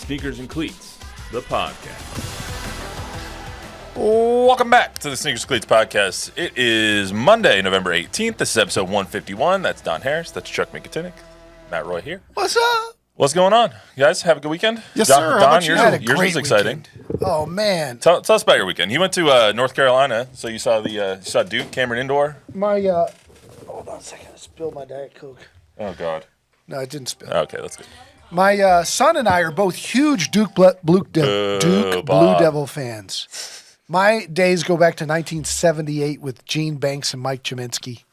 Sneakers and Cleats, the podcast. Welcome back to the Sneakers and Cleats podcast. It is Monday, November 18th. This is episode 151. That's Don Harris. That's Chuck McKinnick. Matt Roy here. What's up? What's going on? You guys have a good weekend? Yes, Don, sir. Don, You had a yours great was exciting. weekend. Oh, man. Tell us about your weekend. You went to North Carolina, so you saw Duke, Cameron Indoor. Hold on a second. I spilled my Diet Coke. Oh, God. No, it didn't spill. Okay, that's good. My son and I are both huge Duke Blue Devil fans. My days go back to 1978 with Gene Banks and Mike Jaminski,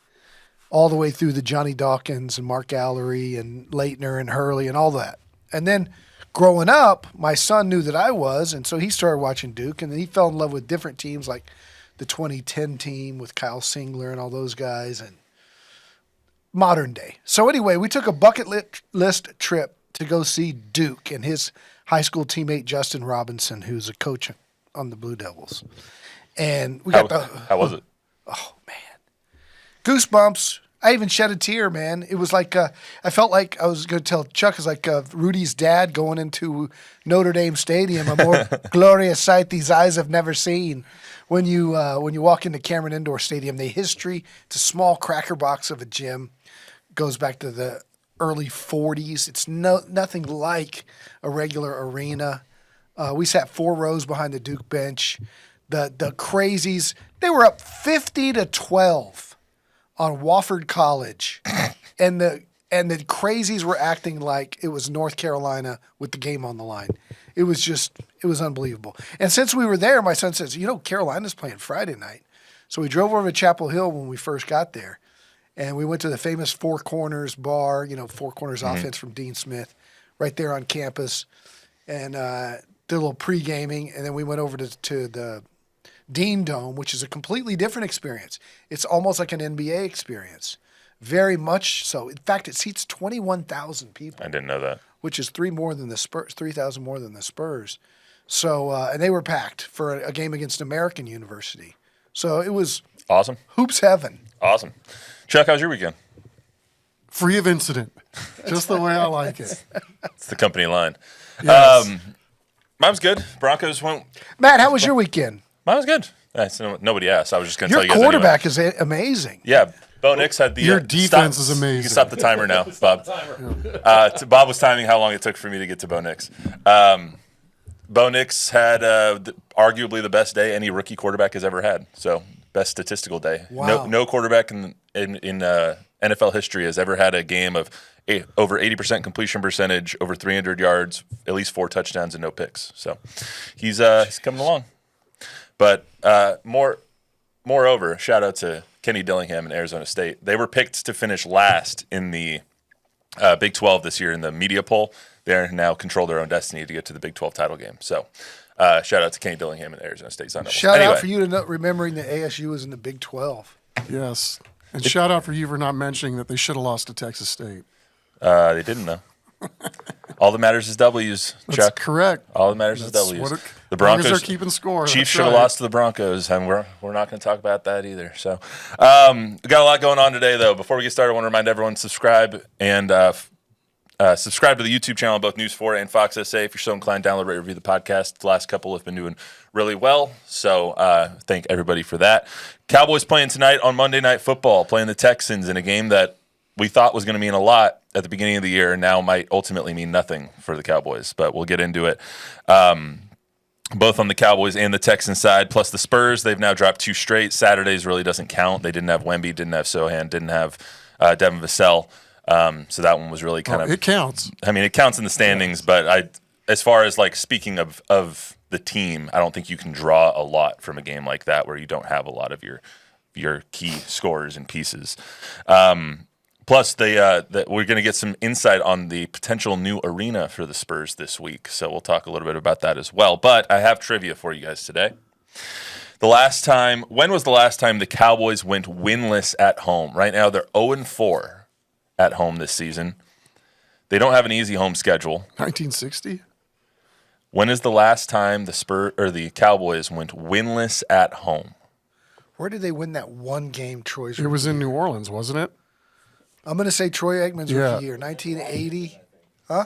all the way through the Johnny Dawkins and Mark Allery and Leitner and Hurley and all that. And then growing up, my son knew that I was, and so he started watching Duke, and then he fell in love with different teams like the 2010 team with Kyle Singler and all those guys and modern day. So anyway, we took a bucket list trip to go see Duke and his high school teammate Justin Robinson, who's a coach on the Blue Devils. And we got How was it? Oh, man. Goosebumps. I even shed a tear, man. It was like, I felt like I was going to tell Chuck, it's like Rudy's dad going into Notre Dame Stadium, a more glorious sight these eyes have never seen. When you walk into Cameron Indoor Stadium, the history, it's a small cracker box of a gym, goes back to the early 40s. It's nothing like a regular arena. We sat 4 rows behind the Duke bench. The Crazies, they were up 50-12 on Wofford College, and the Crazies were acting like it was North Carolina with the game on the line. It was unbelievable. And since we were there, my son says, Carolina's playing Friday night. So we drove over to Chapel Hill when we first got there, and we went to the famous Four Corners bar, Four Corners offense from Dean Smith, right there on campus, and did a little pre-gaming, and then we went over to the Dean Dome, which is a completely different experience. It's almost like an NBA experience, very much so. In fact, it seats 21,000 people. I didn't know that. Which is 3,000 more than the Spurs. So, and they were packed for a game against American University. So it was Awesome. hoops heaven. Awesome. Chuck, how's your weekend? Free of incident. Just the way I like it. It's the company line. Yes. Mine was good. Broncos went. Matt, how was your weekend? Mine was good. Nobody asked. I was just going to Your tell you guys quarterback anyway. is amazing. Yeah. Bo Nix had the Your defense is amazing. You can stop the timer now, Bob. Bob was timing how long it took for me to get to Bo Nix. Bo Nix had arguably the best day any rookie quarterback has ever had. So best statistical day. Wow. No quarterback in NFL history has ever had a game of over 80% completion percentage, over 300 yards, at least 4 touchdowns, and no picks. So he's coming along. But moreover, shout out to Kenny Dillingham and Arizona State. They were picked to finish last in the Big 12 this year in the media poll. They now control their own destiny to get to the Big 12 title game. So shout out to Kenny Dillingham and Arizona State Sun Devils. Shout out for you to not remembering that ASU was in the Big 12. Yes. And shout out for you for not mentioning that they should have lost to Texas State. They didn't, though. All that matters is W's, That's Chuck. correct. All that matters is That's W's. what The Broncos are keeping score. Chiefs That's should have right. lost to the Broncos, and we're not going to talk about that either. So, we got a lot going on today, though. Before we get started, I want to remind everyone subscribe and subscribe to the YouTube channel on both News 4 and Fox SA. If you're so inclined, download, rate, review the podcast. The last couple have been doing really well, so thank everybody for that. Cowboys playing tonight on Monday Night Football, playing the Texans in a game that we thought was going to mean a lot at the beginning of the year and now might ultimately mean nothing for the Cowboys, but we'll get into it. Both on the Cowboys and the Texans side, plus the Spurs, they've now dropped 2 straight. Saturdays really doesn't count. They didn't have Wemby, didn't have Sohan, didn't have Devin Vassell. So that one was really kind of... It counts. I mean, it counts in the standings, but as far as like speaking of the team, I don't think you can draw a lot from a game like that where you don't have a lot of your key scorers and pieces. Plus, we're going to get some insight on the potential new arena for the Spurs this week, so we'll talk a little bit about that as well. But I have trivia for you guys today. When was the last time the Cowboys went winless at home? Right now, they're 0-4 at home this season. They don't have an easy home schedule. 1960? When is the last time the Cowboys went winless at home? Where did they win that one game, Troy's? It was in New Orleans, wasn't it? I'm going to say Troy Aikman's rookie year, 1980. Huh?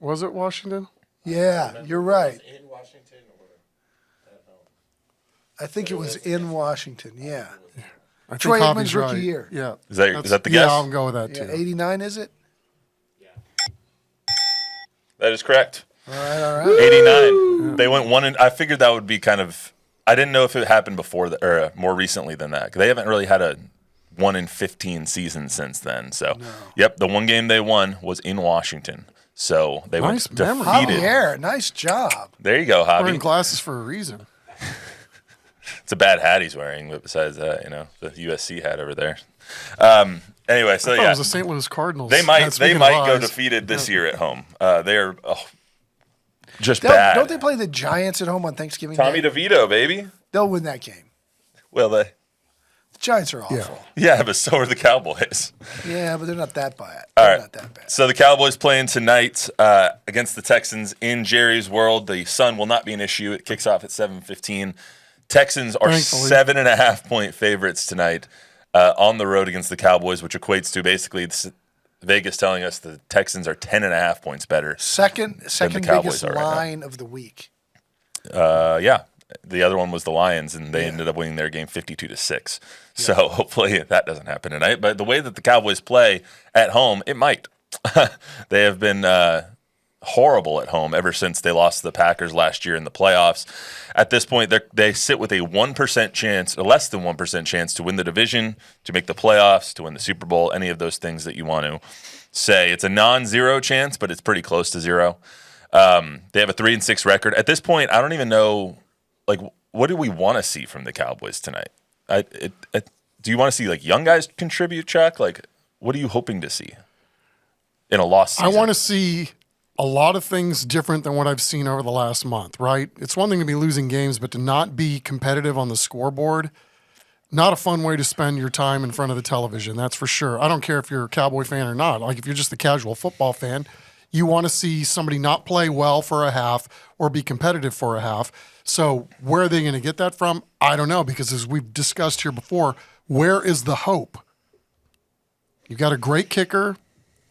Was it Washington? Yeah, you're right. In Washington or at home? I think it was in Washington. Yeah. I think Troy Hobby's Aikman's rookie right. year. Yeah. Is that the guess? Yeah, I'll go with that Yeah. too. 89, is it? That is correct. All right. 89. They went one, and I figured that would be kind of. I didn't know if it happened before or more recently than that. 'Cause they haven't really had a 1-in-15 season since then. So, yep, the one game they won was in Washington. So they Nice were memory. defeated. Javier, nice job. There you go, Wearing Javi. glasses for a reason. It's a bad hat he's wearing, but besides that, the USC hat over there. Anyway, so I thought yeah, it was the St. Louis Cardinals. they might Speaking of go eyes. defeated this year at home. They are just They'll- bad. Don't they play the Giants at home on Thanksgiving Tommy Day? DeVito, baby. They'll win that game. Well, The Giants are awful. yeah, but so are the Cowboys. Yeah, but they're not that bad. All They're right. not that bad. So the Cowboys playing tonight against the Texans in Jerry's World. The sun will not be an issue. It kicks off at 7:15. Texans are Thankfully. 7.5-point favorites tonight on the road against the Cowboys, which equates to basically Vegas telling us the Texans are 10.5 points better. Second Cowboys biggest are right now. line of the week. Yeah. The other one was the Lions, and they ended up winning their game 52-6. So hopefully that doesn't happen tonight. But the way that the Cowboys play at home, it might. They have been horrible at home ever since they lost to the Packers last year in the playoffs. At this point, they sit with a 1% chance, or less than 1% chance, to win the division, to make the playoffs, to win the Super Bowl, any of those things that you want to say. It's a non-zero chance, but it's pretty close to zero. They have a 3-6 record. At this point, I don't even know, what do we want to see from the Cowboys tonight? Do you want to see, young guys contribute, Chuck? What are you hoping to see in a lost season? I want to see a lot of things different than what I've seen over the last month, right? It's one thing to be losing games, but to not be competitive on the scoreboard, not a fun way to spend your time in front of the television, that's for sure. I don't care if you're a Cowboy fan or not. If you're just a casual football fan, you want to see somebody not play well for a half or be competitive for a half. So where are they going to get that from? I don't know, because as we've discussed here before, where is the hope? You've got a great kicker,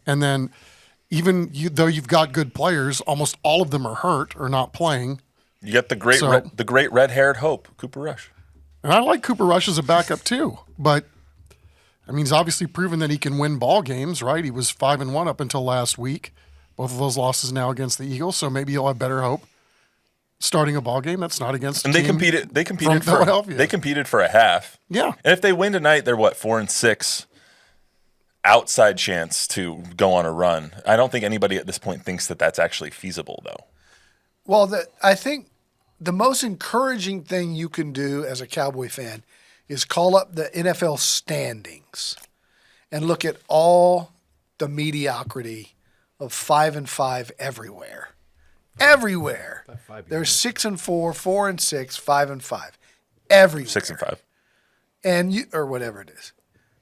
and then though you've got good players, almost all of them are hurt or not playing. You got the great red-haired hope, Cooper Rush. And I like Cooper Rush as a backup too, but he's obviously proven that he can win ball games, right? He was 5-1 up until last week. Both of those losses now against the Eagles, so maybe he'll have better hope starting a ball game that's not against. And they competed from for Philadelphia. They competed for a half. Yeah. And if they win tonight, they're 4-6. Outside chance to go on a run. I don't think anybody at this point thinks that that's actually feasible, though. Well, I think the most encouraging thing you can do as a Cowboy fan is call up the NFL standings and look at all the mediocrity of 5-5 everywhere. Everywhere. There's 6-4, 4-6, 5-5. Everywhere. 6-5. And or whatever it is.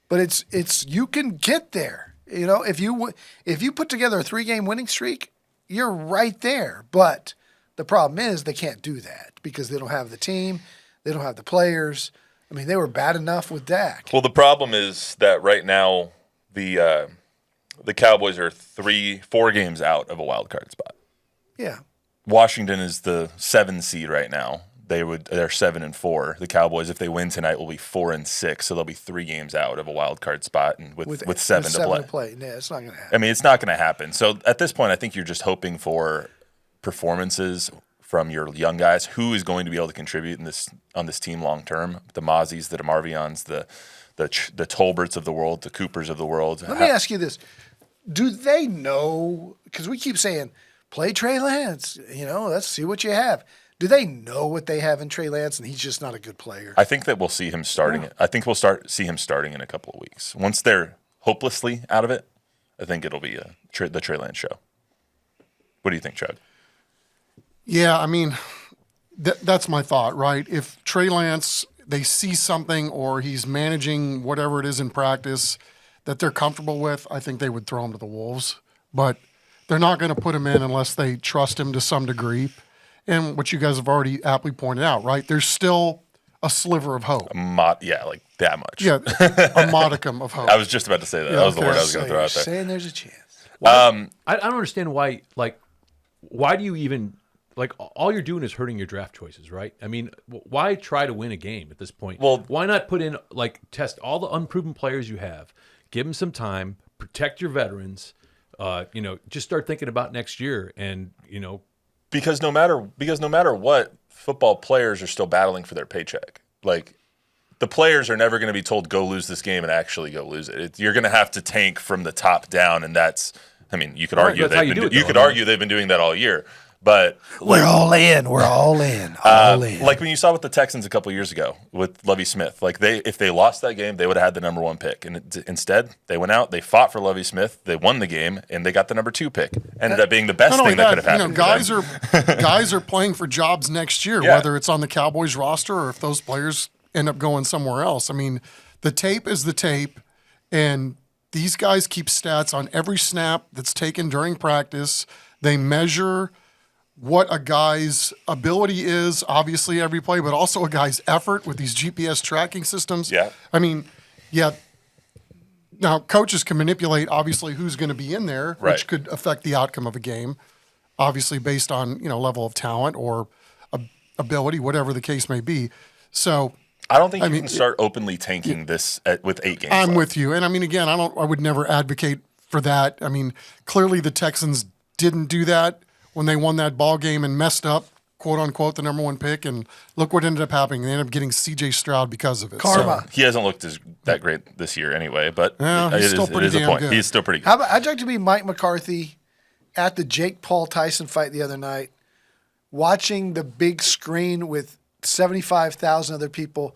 But it's you can get there. If you put together a 3-game winning streak, you're right there. But the problem is they can't do that because they don't have the team, they don't have the players. They were bad enough with Dak. Well, the problem is that right now the Cowboys are 4 games out of a wild card spot. Yeah. Washington is the 7 seed right now. They're 7-4. The Cowboys, if they win tonight, will be 4-6. So they'll be 3 games out of a wild card spot, and with 7 to play. Yeah, it's not going to happen. It's not going to happen. So at this point, I think you're just hoping for performances from your young guys. Who is going to be able to contribute on this team long term? The Mozzies, the DeMarvions, the Tolberts of the world, the Coopers of the world. Let me ask you this: do they know? Because we keep saying play Trey Lance. Let's see what you have. Do they know what they have in Trey Lance, and he's just not a good player? I think that we'll see him starting. I think we'll see him starting in a couple of weeks. Once they're hopelessly out of it, I think it'll be the Trey Lance show. What do you think, Chad? Yeah, that's my thought, right? If Trey Lance, they see something or he's managing whatever it is in practice that they're comfortable with, I think they would throw him to the Wolves. But they're not going to put him in unless they trust him to some degree. And what you guys have already aptly pointed out, right? There's still a sliver of hope. Like that much. Yeah, a modicum of hope. I was just about to say that. That was the word I was going to throw out there. Saying there's a chance. I don't understand why, why do you even like? All you're doing is hurting your draft choices, right? I mean, why try to win a game at this point? Well, why not put in test all the unproven players you have, give them some time, protect your veterans. Just start thinking about next year, and because no matter what, football players are still battling for their paycheck. Like, the players are never going to be told go lose this game and actually go lose it. You're going to have to tank from the top down, and that's. I mean, you could argue they've been doing that all year. But we're all in. We're all in. All in. Like when you saw with the Texans a couple years ago with Lovie Smith, like if they lost that game, they would have had the number 1 pick, and instead they went out, they fought for Lovie Smith, they won the game, and they got the number 2 pick. Ended up being the best thing that could have happened. Guys are playing for jobs next year, whether it's on the Cowboys roster or if those players end up going somewhere else. I mean, the tape is the tape, and these guys keep stats on every snap that's taken during practice. They measure what a guy's ability is, obviously every play, but also a guy's effort with these GPS tracking systems. Yeah. I mean, now coaches can manipulate obviously who's going to be in there, which could affect the outcome of a game, obviously based on, level of talent or ability, whatever the case may be. So I don't think you can start openly tanking this with 8 games. I'm left. with you. And I mean, again, I would never advocate for that. I mean, clearly the Texans didn't do that when they won that ball game and messed up, quote unquote, the number 1 pick. And look what ended up happening. They ended up getting C.J. Stroud because of it. Karma. So, he hasn't looked that great this year anyway, but he's still pretty damn good. He's still pretty good. I'd like to be Mike McCarthy at the Jake Paul Tyson fight the other night, watching the big screen with 75,000 other people,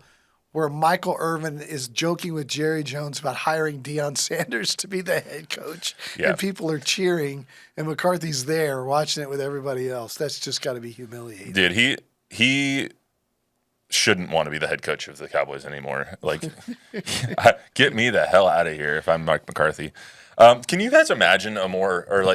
where Michael Irvin is joking with Jerry Jones about hiring Deion Sanders to be the head coach. Yeah. And people are cheering, and McCarthy's there watching it with everybody else. That's just got to be humiliating. Dude, he shouldn't want to be the head coach of the Cowboys anymore. Like, get me the hell out of here if I'm Mike McCarthy. Can you guys imagine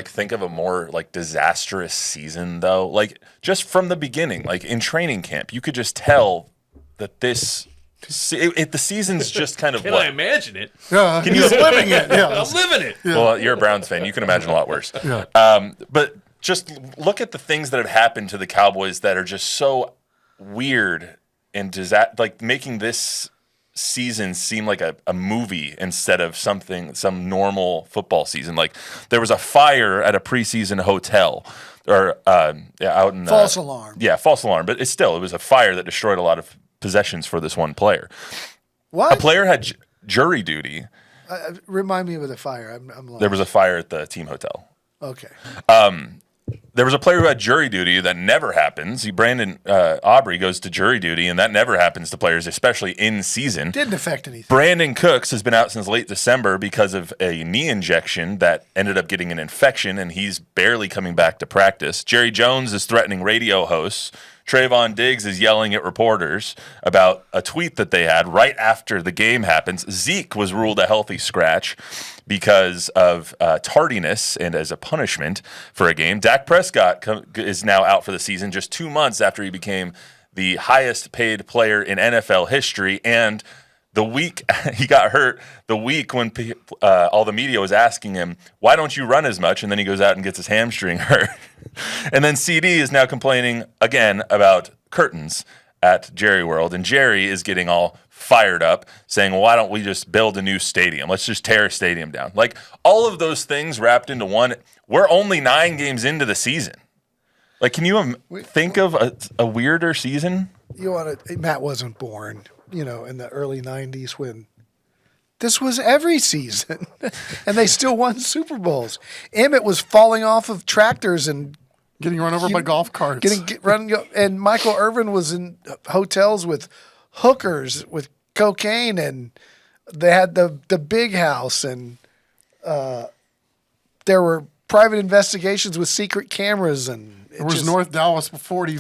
think of a more disastrous season though? Like, just from the beginning, like in training camp, you could just tell that this. The season's just kind of. Can I imagine it? Yeah, Can you living it? Yeah, I'm living it. Yeah. Well, you're a Browns fan. You can imagine a lot worse. Yeah. But just look at the things that have happened to the Cowboys that are just so weird and making this season seem like a movie instead of some normal football season. Like, there was a fire at a preseason hotel or out in False alarm. Yeah, false alarm. But it was a fire that destroyed a lot of possessions for this one player. What? A player had jury duty. Remind me of the fire. I'm lost. There was a fire at the team hotel. Okay. There was a player who had jury duty that never happens. Brandon Aubrey goes to jury duty, and that never happens to players, especially in season. Didn't affect anything. Brandon Cooks has been out since late December because of a knee injection that ended up getting an infection, and he's barely coming back to practice. Jerry Jones is threatening radio hosts. Trayvon Diggs is yelling at reporters about a tweet that they had right after the game happens. Zeke was ruled a healthy scratch because of tardiness and as a punishment for a game. Dak Prescott is now out for the season just 2 months after he became the highest paid player in NFL history. And the week he got hurt, the week when all the media was asking him, why don't you run as much? And then he goes out and gets his hamstring hurt. And then CD is now complaining again about curtains at Jerry World. And Jerry is getting all fired up, saying, well, why don't we just build a new stadium? Let's just tear a stadium down. Like, all of those things wrapped into one. We're only 9 games into the season. Like, can you think of a weirder season? Matt wasn't born, in the early 90s when this was every season, and they still won Super Bowls. Emmett was falling off of tractors and getting run over by golf carts. And Michael Irvin was in hotels with hookers with cocaine, and they had the big house, and there were private investigations with secret cameras, and there was North Dallas before that.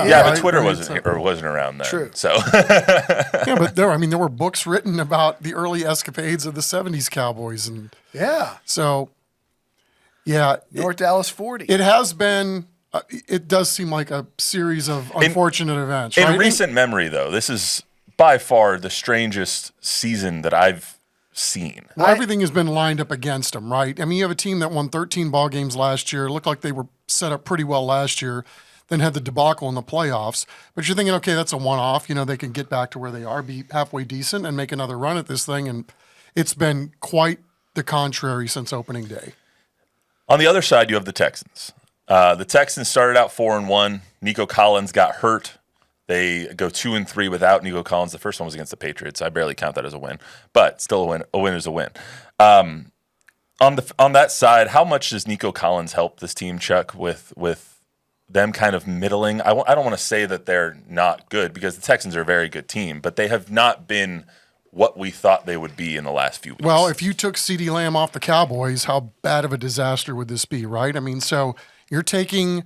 Yeah, right? but Twitter wasn't around then. True. So yeah, but there were books written about the early escapades of the '70s Cowboys, and so North Dallas 40. It has been. It does seem like a series of unfortunate events. In right? recent memory, though, this is by far the strangest season that I've seen. Well, everything has been lined up against them, right? I mean, you have a team that won 13 ball games last year. Looked like they were set up pretty well last year, then had the debacle in the playoffs. But you're thinking, okay, that's a one-off. You know, they can get back to where they are, be halfway decent, and make another run at this thing. And it's been quite the contrary since opening day. On the other side, you have the Texans. The Texans started out 4-1. Nico Collins got hurt. They go 2-3 without Nico Collins. The first one was against the Patriots. I barely count that as a win, but still a win. A win is a win. On that side, how much does Nico Collins help this team, Chuck, with them kind of middling? I don't want to say that they're not good, because the Texans are a very good team, but they have not been what we thought they would be in the last few weeks. Well, if you took CeeDee Lamb off the Cowboys, how bad of a disaster would this be, right? I mean, so you're taking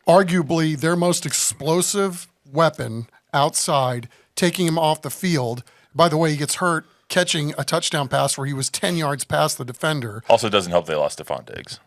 arguably their most explosive weapon outside, taking him off the field. By the way, he gets hurt catching a touchdown pass where he was 10 yards past the defender. Also doesn't help they lost Stephon Diggs.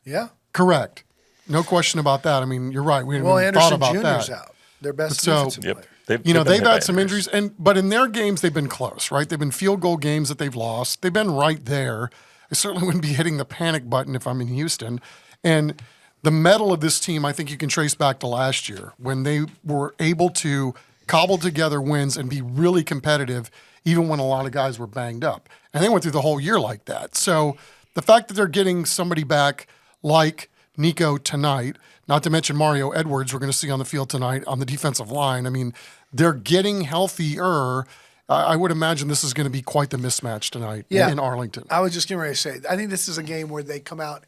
Yeah. Correct. No question about that. I mean, you're right. We haven't even Anderson thought about Jr.'s that. out. Their best So- defensive Yep. player. They've You know, been they've hit by had some injuries, but in their games, they've been close, right? They've been field goal games that they've lost. They've been right there. I certainly wouldn't be hitting the panic button if I'm in Houston. And the mettle of this team, I think you can trace back to last year when they were able to cobble together wins and be really competitive, even when a lot of guys were banged up. And they went through the whole year like that. So the fact that they're getting somebody back like Nico tonight, not to mention Mario Edwards, we're going to see on the field tonight on the defensive line. I mean, they're getting healthier. I would imagine this is going to be quite the mismatch tonight in Arlington. I was just getting ready to say, I think this is a game where they come out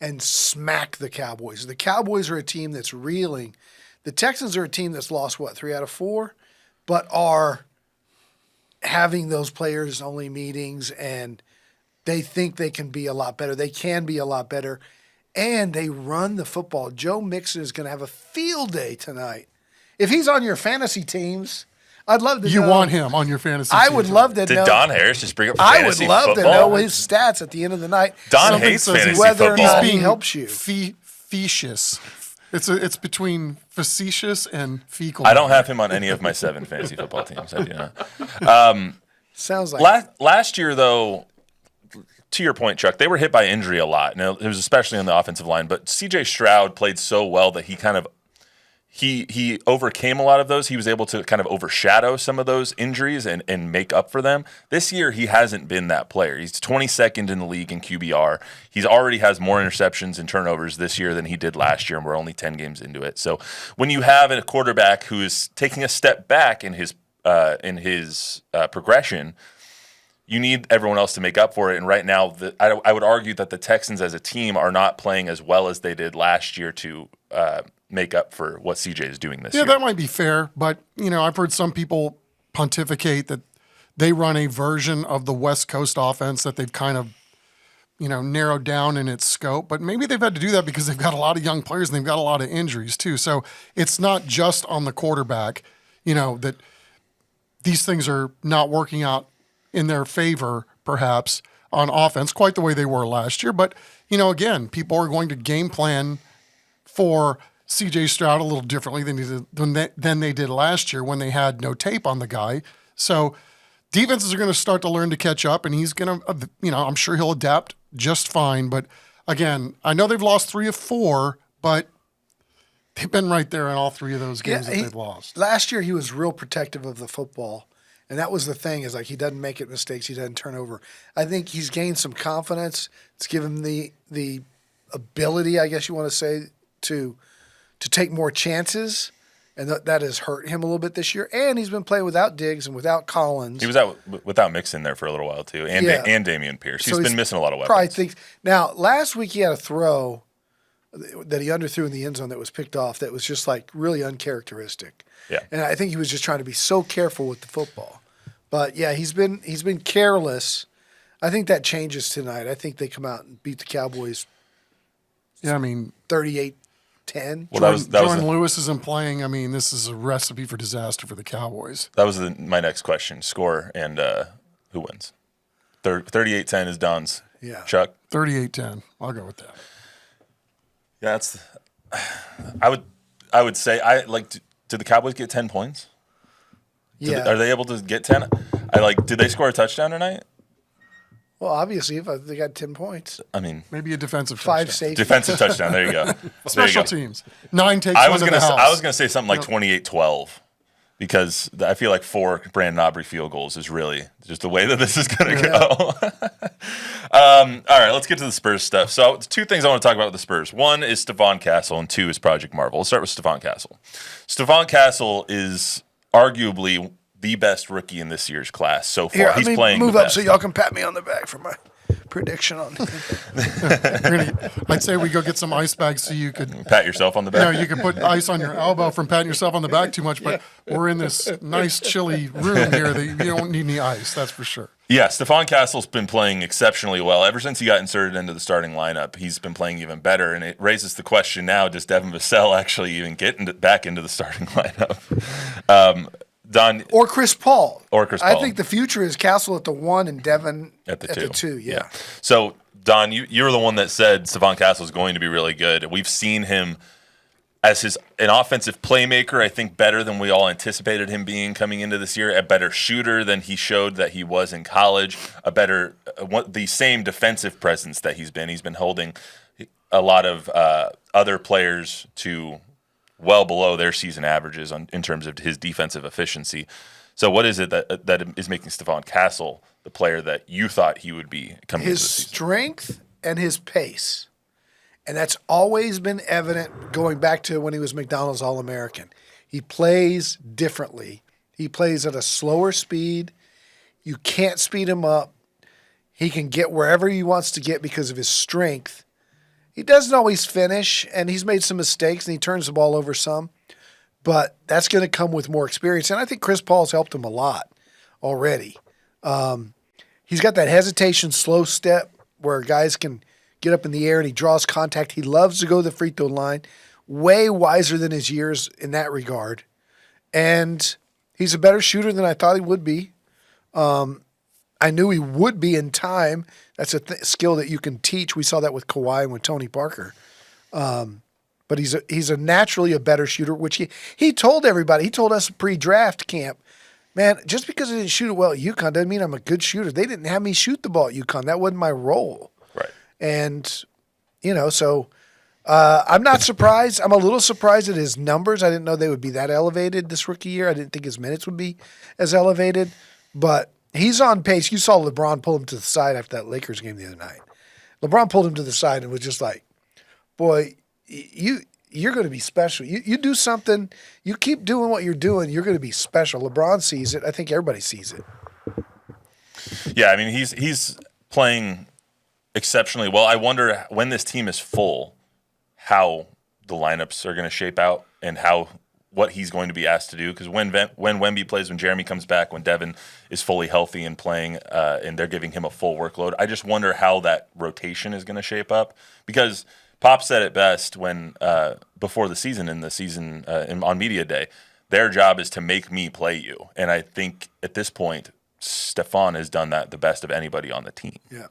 and smack the Cowboys. The Cowboys are a team that's reeling. The Texans are a team that's lost, 3 out of 4, but are having those players only meetings, and they think they can be a lot better. They can be a lot better, and they run the football. Joe Mixon is going to have a field day tonight. If he's on your fantasy teams, I'd love to know. You want him on your fantasy I team would tonight. love to Did know. Don Harris just bring up I would fantasy love football? to know his stats at the end of the night. Don Something hates says fantasy whether or football. not he helps you. Facetious. It's between facetious and fecal. I don't have him on any of my 7 fantasy football teams. I do not. Sounds like Last year, though, to your point, Chuck, they were hit by injury a lot. Now, it was especially on the offensive line. But C.J. Stroud played so well that he kind of he overcame a lot of those. He was able to kind of overshadow some of those injuries and make up for them. This year, he hasn't been that player. He's 22nd in the league in QBR. He's already has more interceptions and turnovers this year than he did last year, and we're only 10 games into it. So when you have a quarterback who is taking a step back in his progression, you need everyone else to make up for it. And right now, I would argue that the Texans as a team are not playing as well as they did last year to make up for what CJ is doing this year. Yeah, that might be fair. But, you know, I've heard some people pontificate that they run a version of the West Coast offense that they've kind of, you know, narrowed down in its scope. But maybe they've had to do that because they've got a lot of young players and they've got a lot of injuries too. So it's not just on the quarterback, you know, that these things are not working out in their favor, perhaps, on offense, quite the way they were last year. But, you know, again, people are going to game plan for C.J. Stroud a little differently than they did last year when they had no tape on the guy. So defenses are going to start to learn to catch up, and he's going to, you know, I'm sure he'll adapt just fine. But, again, I know they've lost 3 of 4, but they've been right there in all 3 of those games that they've lost. Last year, he was real protective of the football. And that was the thing, is like he doesn't make it mistakes, he doesn't turn over. I think he's gained some confidence. It's given him the ability, I guess you want to say, to take more chances, and that has hurt him a little bit this year. And he's been playing without Diggs and without Collins. He was out without Mixon there for a little while too, and Damian Pierce. He's been missing a lot of weapons. Probably thinks now. Last week he had a throw that he underthrew in the end zone that was picked off. That was just like really uncharacteristic. Yeah, and I think he was just trying to be so careful with the football. But yeah, he's been careless. I think that changes tonight. I think they come out and beat the Cowboys. Yeah, I mean 38-10. Well, Jordan Lewis isn't playing. I mean, this is a recipe for disaster for the Cowboys. That was my next question. Score and who wins? 38-10 is Don's. Yeah. Chuck? 38-10. I'll go with that. Yeah, that's. I would say did the Cowboys get 10 points? Yeah. Are they able to get 10? Did they score a touchdown tonight? Well, obviously, if they got 10 points, I mean, Maybe a defensive 5 touchdown. safety. defensive touchdown. There you go. There you Special go. teams. 9 takes I one was to gonna the house. I was gonna say something like 28-12 because I feel like 4 Brandon Aubrey field goals is really just the way that this is gonna go. All right, let's get to the Spurs stuff. So 2 things I want to talk about with the Spurs. 1 is Stephon Castle, and 2 is Project Marvel. Let's start with Stephon Castle. Stephon Castle is arguably the best rookie in this year's class so far. Here, He's let me playing move the up best. so y'all can pat me on the back for my prediction on I'd say we go get some ice bags so you could, Pat yourself on the you know, back. you could put ice on your elbow from patting yourself on the back too much. But we're in this nice chilly room here that you don't need any ice. That's for sure. Yeah, Stephon Castle's been playing exceptionally well. Ever since he got inserted into the starting lineup, he's been playing even better. And it raises the question now, does Devin Vassell actually even get back into the starting lineup? Don or Chris Paul. Or Chris I Paul. think the future is Castle at the 1 and Devin at the 2. Yeah. So, Don, you're the one that said Stephon Castle is going to be really good. We've seen him as an offensive playmaker, I think better than we all anticipated him being coming into this year, a better shooter than he showed that he was in college, the same defensive presence that he's been. He's been holding a lot of other players to well below their season averages in terms of his defensive efficiency. So what is it that is making Stephon Castle the player that you thought he would be coming into His the season? strength and his pace. And that's always been evident going back to when he was McDonald's All-American. He plays differently. He plays at a slower speed. You can't speed him up. He can get wherever he wants to get because of his strength. He doesn't always finish, and he's made some mistakes, and he turns the ball over some. But that's going to come with more experience. And I think Chris Paul's helped him a lot already. He's got that hesitation, slow step where guys can get up in the air and he draws contact. He loves to go to the free throw line. Way wiser than his years in that regard. And he's a better shooter than I thought he would be. I knew he would be in time. That's a skill that you can teach. We saw that with Kawhi and with Tony Parker. But he's a naturally a better shooter, which he told everybody. He told us pre-draft camp, man, just because I didn't shoot it well at UConn doesn't mean I'm a good shooter. They didn't have me shoot the ball at UConn. That wasn't my role. Right. And, so I'm not surprised. I'm a little surprised at his numbers. I didn't know they would be that elevated this rookie year. I didn't think his minutes would be as elevated. But he's on pace. You saw LeBron pull him to the side after that Lakers game the other night. LeBron pulled him to the side and was just like, boy, you're going to be special. You do something. You keep doing what you're doing. You're going to be special. LeBron sees it. I think everybody sees it. Yeah, I mean, he's playing exceptionally well. I wonder when this team is full, how the lineups are going to shape out and what he's going to be asked to do. Because when Wemby plays, when Jeremy comes back, when Devin is fully healthy and playing, and they're giving him a full workload, I just wonder how that rotation is going to shape up. Because Pop said it best when before the season, on media day, their job is to make me play you, and I think at this point, Stephon has done that the best of anybody on the team. Yeah,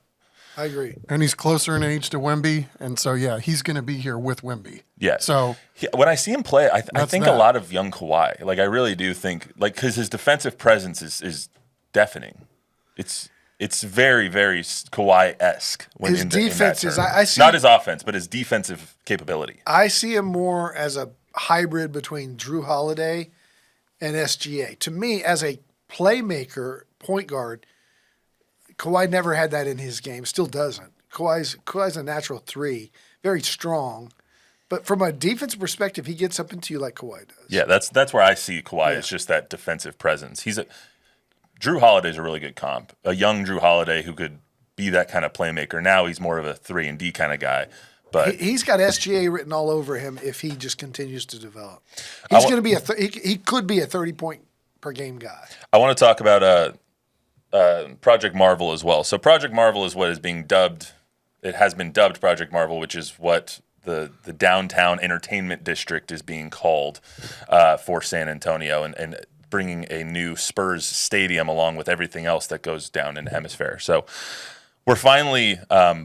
I agree. And he's closer in age to Wemby, and so yeah, he's going to be here with Wemby. Yeah. So when I see him play, I think a that. lot of young Kawhi. Like I really do think, because his defensive presence is deafening. It's very, very Kawhi-esque. His defense is. I see not his offense, but his defensive capability. I see him more as a hybrid between Drew Holiday and SGA. To me, as a playmaker, point guard, Kawhi never had that in his game. Still doesn't. Kawhi's a natural 3, very strong. But from a defensive perspective, he gets up into you like Kawhi does. Yeah, that's where I see Kawhi. It's just that defensive presence. Drew Holiday's a really good comp. A young Drew Holiday who could be that kind of playmaker. Now he's more of a 3-and-D kind of guy. But he's got SGA written all over him if he just continues to develop. He's going to be he could be a 30-point per game guy. I want to talk about Project Marvel as well. So Project Marvel is what is being dubbed. It has been dubbed Project Marvel, which is what the downtown entertainment district is being called for San Antonio, and bringing a new Spurs stadium along with everything else that goes down in the hemisphere. So we're finally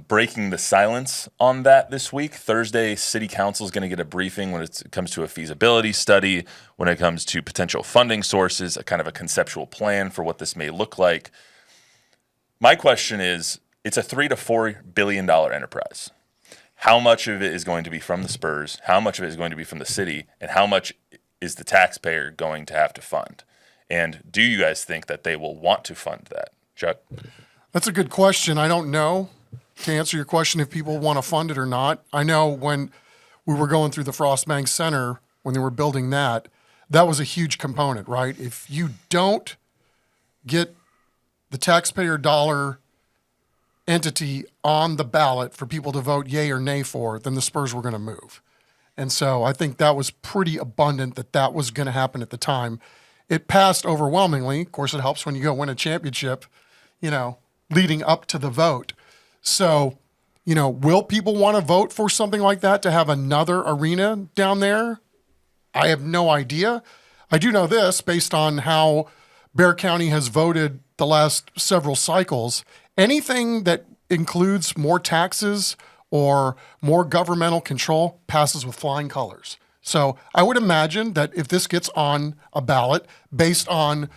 breaking the silence on that this week. Thursday, City Council is going to get a briefing when it comes to a feasibility study, when it comes to potential funding sources, a kind of a conceptual plan for what this may look like. My question is, it's a $3 to $4 billion enterprise. How much of it is going to be from the Spurs? How much of it is going to be from the city? And how much is the taxpayer going to have to fund? And do you guys think that they will want to fund that? Chuck? That's a good question. I don't know, to answer your question, if people want to fund it or not. I know when we were going through the Frostbank Center, when they were building that, that was a huge component, right? If you don't get the taxpayer dollar entity on the ballot for people to vote yay or nay for, then the Spurs were going to move. And so I think that was pretty abundant that was going to happen at the time. It passed overwhelmingly. Of course, it helps when you go win a championship, leading up to the vote. So, will people want to vote for something like that to have another arena down there? I have no idea. I do know this based on how Bexar County has voted the last several cycles. Anything that includes more taxes or more governmental control passes with flying colors. So I would imagine that if this gets on a ballot based on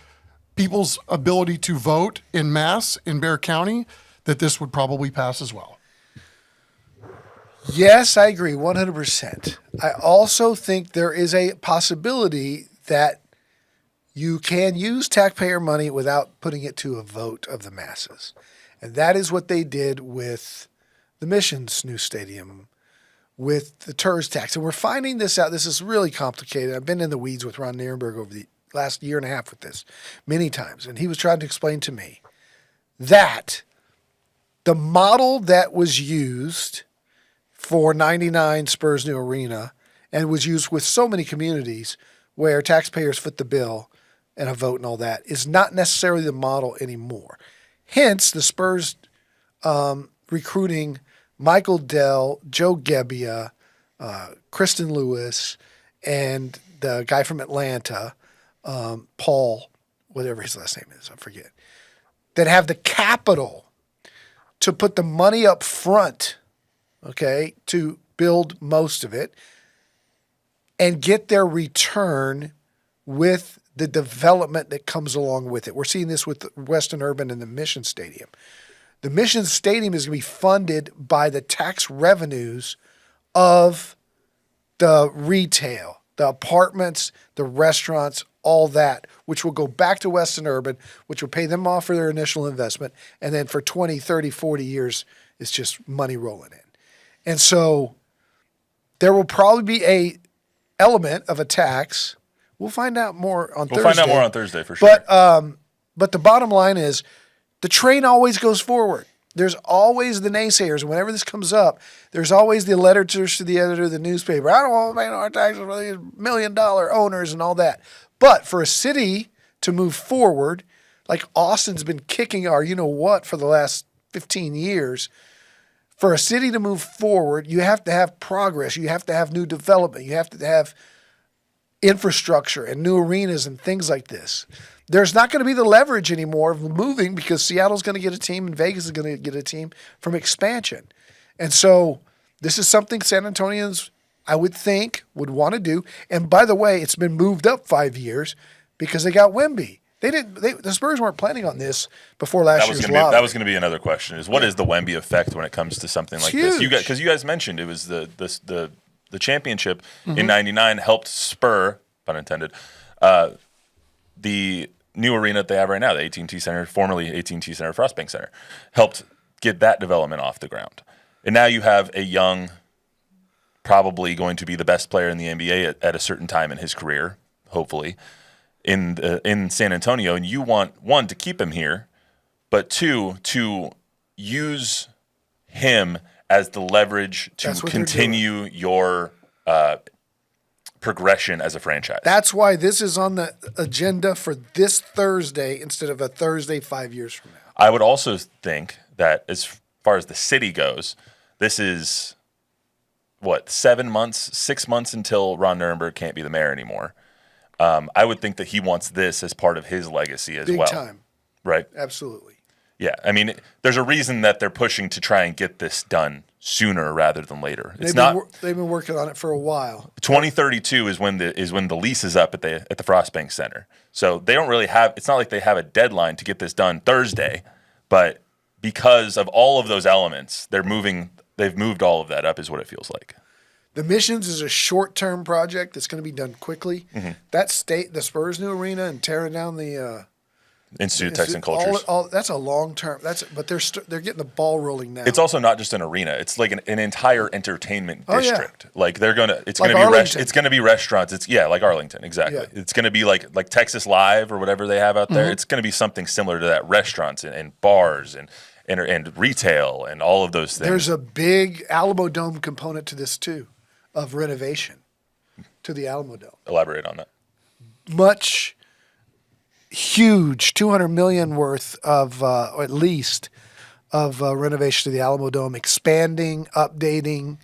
people's ability to vote en masse in Bexar County, that this would probably pass as well. Yes, I agree 100%. I also think there is a possibility that you can use taxpayer money without putting it to a vote of the masses. And that is what they did with the Mission's new stadium, with the TERS tax. And we're finding this out. This is really complicated. I've been in the weeds with Ron Nierenberg over the last year and a half with this many times. And he was trying to explain to me that the model that was used for 99 Spurs new arena and was used with so many communities where taxpayers foot the bill and a vote and all that is not necessarily the model anymore. Hence, the Spurs recruiting Michael Dell, Joe Gebbia, Kristen Lewis, and the guy from Atlanta, Paul, whatever his last name is, I forget, that have the capital to put the money up front, okay, to build most of it and get their return with the development that comes along with it. We're seeing this with Western Urban and the Mission Stadium. The Mission Stadium is going to be funded by the tax revenues of the retail, the apartments, the restaurants, all that, which will go back to Western Urban, which will pay them off for their initial investment. And then for 20, 30, 40 years, it's just money rolling in. And so there will probably be a element of a tax. We'll find out more on Thursday. We'll find out more on Thursday for sure. But the bottom line is the train always goes forward. There's always the naysayers. And whenever this comes up, there's always the letters to the editor of the newspaper. I don't want to pay no taxes for these $1 million owners and all that. But for a city to move forward, like Austin's been kicking our you-know-what for the last 15 years, for a city to move forward, you have to have progress. You have to have new development. You have to have infrastructure and new arenas and things like this. There's not going to be the leverage anymore of moving because Seattle's going to get a team and Vegas is going to get a team from expansion. And so this is something San Antonians, I would think, would want to do. And by the way, it's been moved up 5 years because they got Wemby. The Spurs weren't planning on this before last year's lottery. That was going to be another question: is what is the Wemby effect when it comes to something like this? Because you guys mentioned it was the championship in '99 helped spur, pun intended, the new arena that they have right now, the AT&T Center, formerly AT&T Center, Frostbank Center, helped get that development off the ground. And now you have a young, probably going to be the best player in the NBA at a certain time in his career, hopefully, in San Antonio. And you want, one, to keep him here, but two, to use him as the leverage to continue your progression as a franchise. That's why this is on the agenda for this Thursday instead of a Thursday 5 years from now. I would also think that as far as the city goes, this is, 6 months until Ron Nierenberg can't be the mayor anymore. I would think that he wants this as part of his legacy as well. Big time. Right? Absolutely. Yeah. I mean, there's a reason that they're pushing to try and get this done sooner rather than later. They've been working on it for a while. 2032 is when the lease is up at the Frostbank Center. So they don't really have. It's not like they have a deadline to get this done Thursday, but because of all of those elements, they've moved all of that up, is what it feels like. The Missions is a short-term project that's going to be done quickly. The Spurs new arena and tearing down the Institute of Texan Cultures. That's a long-term. But they're getting the ball rolling now. It's also not just an arena. It's like an entire entertainment Oh, yeah. district. Like it's Like going to be Arlington. it's going to be restaurants. It's like Arlington, exactly. Yeah. It's going to be like Texas Live or whatever they have out there. It's going to be something similar to that. Restaurants and bars and retail and all of those things. There's a big Alamo Dome component to this too, of renovation to the Alamo Dome. Elaborate on that. Huge, $200 million worth of, or at least, of renovation to the Alamo Dome, expanding, updating.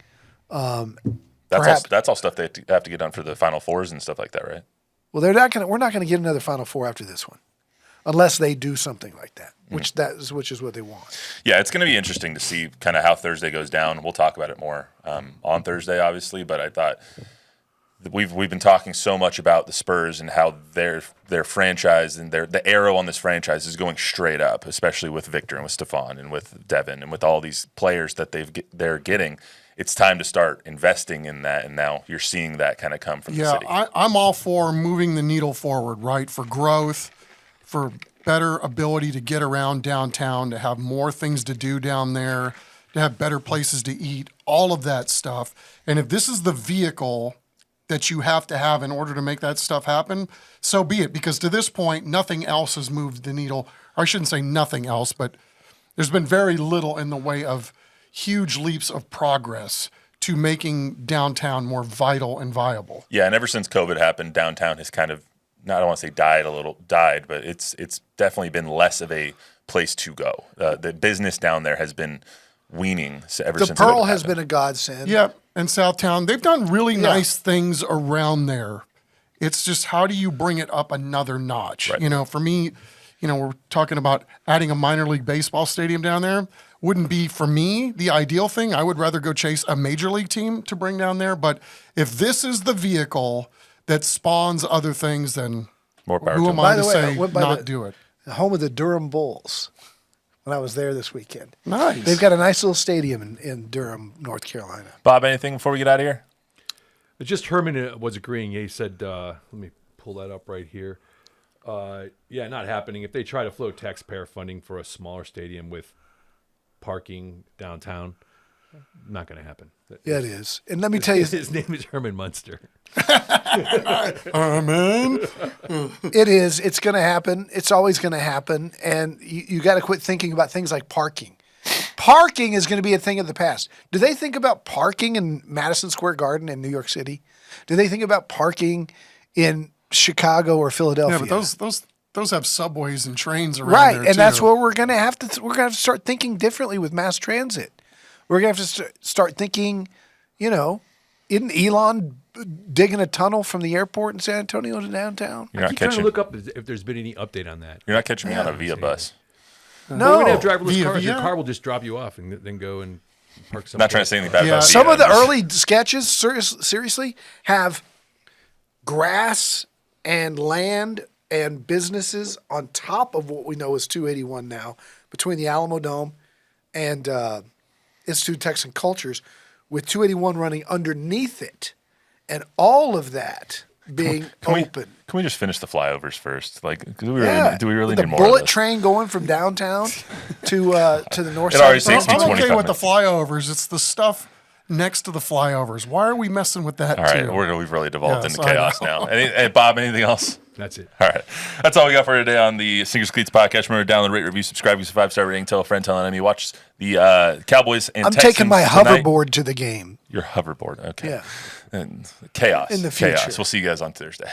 That's all stuff they have to get done for the Final Fours and stuff like that, right? Well, we're not going to get another Final Four after this one, unless they do something like that, which is what they want. Yeah, it's going to be interesting to see kind of how Thursday goes down. We'll talk about it more on Thursday, obviously. But I thought we've been talking so much about the Spurs and how their franchise and the arrow on this franchise is going straight up, especially with Victor and with Stephon and with Devin and with all these players that they're getting. It's time to start investing in that, and now you're seeing that kind of come from the city. I'm all for moving the needle forward, right? For growth, for better ability to get around downtown, to have more things to do down there, to have better places to eat, all of that stuff. And if this is the vehicle that you have to have in order to make that stuff happen, so be it. Because to this point, nothing else has moved the needle. Or I shouldn't say nothing else, but there's been very little in the way of huge leaps of progress to making downtown more vital and viable. Yeah, and ever since COVID happened, downtown has kind of, I don't want to say died, but it's definitely been less of a place to go. The business down there has been weaning ever since. The Pearl COVID has happened. been a godsend. Yeah, and Southtown, they've done really nice things around there. It's just how do you bring it up another notch? Right. For me, we're talking about adding a minor league baseball stadium down there. Wouldn't be, for me, the ideal thing. I would rather go chase a major league team to bring down there. But if this is the vehicle that spawns other things, then More power who to am them. I By to the way, say I went by not do it? The home of the Durham Bulls when I was there this weekend. Nice. They've got a nice little stadium in Durham, North Carolina. Bob, anything before we get out of here? Just Herman was agreeing. He said, let me pull that up right here. Yeah, not happening. If they try to float taxpayer funding for a smaller stadium with parking downtown, not going to happen. Yeah, it is. And let me tell you, His name is Herman Munster. Man. it is. It's going to happen. It's always going to happen. And you got to quit thinking about things like parking. Parking is going to be a thing of the past. Do they think about parking in Madison Square Garden in New York City? Do they think about parking in Chicago or Philadelphia? Yeah, but those have subways and trains around right, there, and too. that's where we're going to have to start thinking differently with mass transit. We're going to have to start thinking, isn't Elon digging a tunnel from the airport in San Antonio to downtown? You're I not keep trying to catching. look up if there's been any update on that. You're not catching me on a Via bus. We're No. going to have driverless Via- cars. Your via? car will just drop you off and then go and park I'm not trying to say anything bad Yeah. about Some Via. of the early sketches, seriously, have grass and land and businesses on top of what we know is 281 now, between the Alamo Dome and Institute of Texan Cultures, with 281 running underneath it, and all of that being open. Can we just finish the flyovers first? Like, do we really the need more of bullet this? train going from downtown to the north It side? already of takes town? me I'm 25 okay with the minutes. flyovers. It's the stuff next to the flyovers. Why are we messing with that All right, too? we've really devolved Yes, into I chaos know. now. Hey, Bob, anything else? That's it. All right. That's all we got for today on the Singers Cleats podcast. Remember, download, rate, review, subscribe, use a 5-star rating, tell a friend, tell an enemy. Watch the Cowboys and I'm Texans taking my tonight. hoverboard to the game. Your hoverboard. Okay. Yeah. And chaos. In the Chaos. future. We'll see you guys on Thursday.